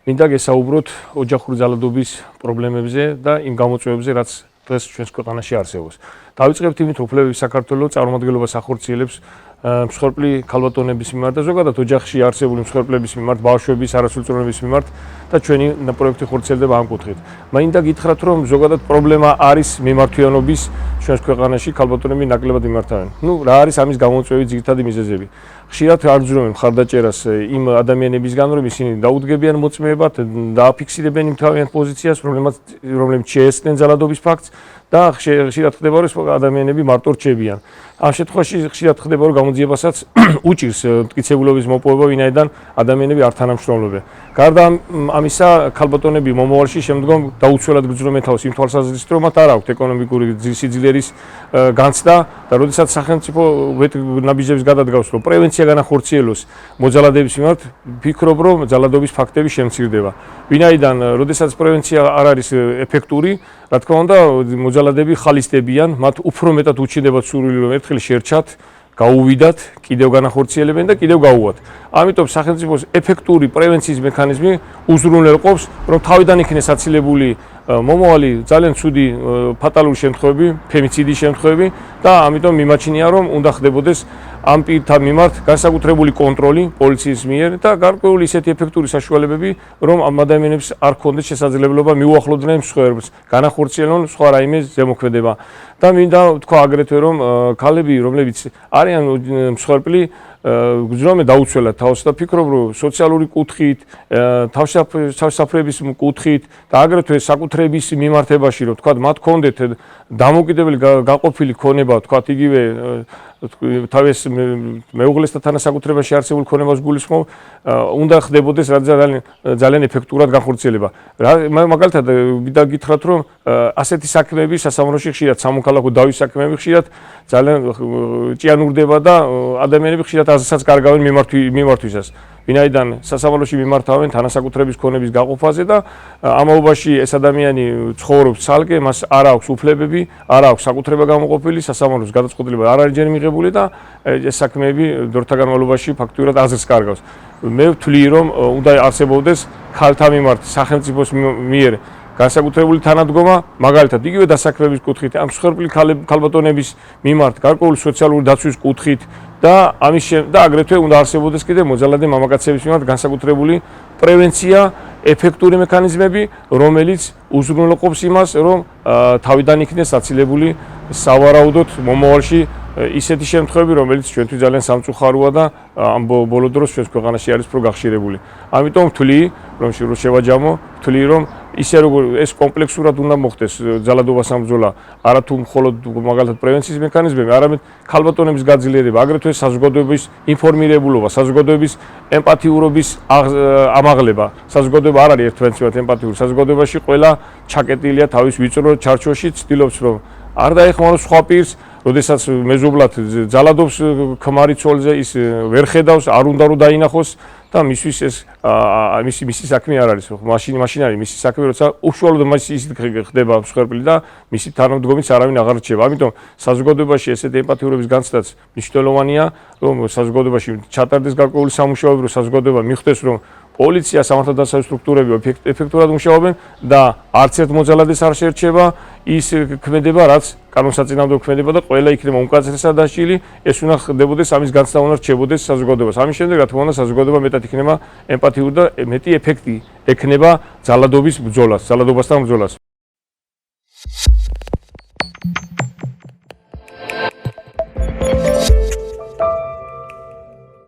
მინდა გესაუბროთ ოჯახური ძალადობის პრობლემებზე და იმ გამოწვევებზე, რაც დღეს ჩვენს ქვეყანაში არსებობს. დავიწყებთ იმით, რომ უფლებების საქართველოს წარმომადგენლობას ახორციელებს მსხვერპლი ქალბატონების მიმართ და ზოგადად ოჯახში არსებული მსხვერპლების მიმართ, ბავშვების არასრულწლოვანების მიმართ და ჩვენი პროექტი ხორციელდება ამ კუთხით. მინდა გითხრათ, რომ ზოგადად პრობლემა არის მიმართვიანობის ჩვენს ქვეყანაში ქალბატონები ნაკლებად იმართავენ. რა არის ამის გამოწვევი ძირითადი მიზეზები? ხშირად არძრომენ მხარდაჭერას იმ ადამიანებისგან, რომ ისინი დაუდგებიან მოწმეებად, დააფიქსირებენ იმ თავიანთ პოზიციას, რომლებიც შეესწნენ ძალადობის ფაქტს და ხშირად ხდება, რომ ადამიანები მარტო რჩებიან. ამ შემთხვევაში ხშირად ხდება, რომ გამოძიებასაც უჭირს მტკიცებულობის მოპოვება, ვინაიდან ადამიანები არ თანამშრომლობენ. გარდა ამისა, ქალბატონები მომავალში შემდგომ დაუცველად გრძნობენ თავს იმ თვალსაზრისით, რომ მათ არ აქვთ ეკონომიკური სიძლიერის განცდა და როდესაც სახელმწიფო ნაბიჯებს გადადგავს, რომ პრევენცია განახორციელოს მოძალადების მიმართ, ფიქრობ, რომ ძალადობის ფაქტები შემცირდება. ვინაიდან, როდესაც პრევენცია არ არის ეფექტური, რა თქმა უნდა, მოძალადები ხალისდებიან, მათ უფრო მეტად უჩინდებათ სურვილი, რომ ერთხელ შერჩათ, გაუვიდათ, კიდევ განახორციელებენ და კიდევ გაუვათ. ამიტომ სახელმწიფოს ეფექტური პრევენციის მექანიზმი უზრუნველყოფს, რომ თავიდან იქნეს აცილებული მომავალი ძალიან ცუდი ფატალური შემთხვევები, ფემიციდის შემთხვევები და ამიტომ მიმაჩნია, რომ უნდა ხდებოდეს ამ პირთა მიმართ განსაკუთრებული კონტროლი პოლიციის მიერ და გარკვეული ისეთი ეფექტური საშუალებები, რომ ამ ადამიანებს არ ქონდეს შესაძლებლობა მიუახლოვდნენ მსხვერპლს, განახორციელონ სხვა რაიმე ზემოქმედება. და მინდა ვთქვა აგრეთვე, რომ ქალები, რომლებიც არიან მსხვერპლი, გრძნობენ დაუცველად თავს და ფიქრობ, რომ სოციალური კუთხით, თავშესაფრების კუთხით და აგრეთვე საკუთრების მიმართებაში, რომ თქვა მათ ქონდეთ დამოუკიდებელი გაყოფილი ქონება, თქვა იგივე თავის მეუღლესთან თანასაკუთრებაში არსებულ ქონებას გულისხმობ, უნდა ხდებოდეს ძალიან ეფექტურად განხორციელება. მაგალითად, მინდა გითხრათ, რომ ასეთი საქმეები სასამართლოში ხშირად სამოქალაქო დავის საქმეები ხშირად ძალიან ჭიანურდება და ადამიანები ხშირად აზრსაც კარგავენ მიმართვისას. ვინაიდან სასამართლოში მიმართავენ თანასაკუთრების ქონების გაყოფაზე და ამაობაში ეს ადამიანი ცხოვრობს ცალკე, მას არ აქვს უფლებები, არ აქვს საკუთრება გამოყოფილი, სასამართლოს გადაწყვეტილება არ არის ჯერ მიღებული და ეს საქმეები დროთა განმავლობაში ფაქტურად აზრს კარგავს. მე ვთვლი, რომ უნდა არსებობდეს ქალთა მიმართ სახელმწიფოს მიერ განსაკუთრებული თანადგომა, მაგალითად, იგივე დასაქმების კუთხით, ამ მსხვერპლი ქალბატონების მიმართ, გარკვეული სოციალური დაცვის კუთხით და აგრეთვე უნდა არსებობდეს კიდევ მოძალადე მამაკაცების მიმართ განსაკუთრებული პრევენცია, ეფექტური მექანიზმები, რომელიც უზრუნველყოფს იმას, რომ თავიდან იქნეს აცილებული სავარაუდოდ მომავალში ისეთი შემთხვევები, რომელიც ჩვენთვის ძალიან სამწუხაროა და ამ ბოლო დროს ჩვენს ქვეყანაში არის უფრო გახშირებული. ამიტომ ვთვლი, რომ შევაჯამო, ვთვლი, რომ ისე როგორ ეს კომპლექსურად უნდა მოხდეს ძალადობასთან ბრძოლა, არა თუ მხოლოდ მაგალითად პრევენციის მექანიზმები, არამედ ქალბატონების გაძლიერება, აგრეთვე საზოგადოების ინფორმირებულობა, საზოგადოების ემპათიურობის ამაღლება. საზოგადოება არ არის ერთმანეთს ემპათიური, საზოგადოებაში ყველა ჩაკეტილია თავის ვიწრო ჩარჩოში, ცდილობს რომ არ დაეხმაროს სხვა პირს, როდესაც მეზობლად ძალადობს ქმარი ცოლზე, ის ვერ ხედავს, არ უნდა რომ დაინახოს და მისთვის ეს მისი საქმე არ არის. მაშინ არის მისი საქმე, როცა უშუალოდ ისიც ხდება მსხვერპლი და მისი თანამდგომიც არავინ აღარ რჩება. ამიტომ საზოგადოებაში ესეთი ემპათიურობის განცდაც მნიშვნელოვანია, რომ საზოგადოებაში ჩატარდეს გარკვეული სამუშაოები, რომ საზოგადოება მიხვდეს, რომ პოლიცია, სამართალდაცვის სტრუქტურები ეფექტურად მუშაობენ და არც ერთ მოძალადეს არ შეერჩება ის ქმედება, რაც კანონსაწინააღმდეგო ქმედება და ყველა იქნება უმკაცრესად დასჯილი, ეს უნდა ხდებოდეს, ამის განცდა უნდა რჩებოდეს საზოგადოებას. ამის შემდეგ, რა თქმა უნდა, საზოგადოება მეტად იქნება ემპათიური და მეტი ეფექტი ექნება ძალადობასთან ბრძოლას.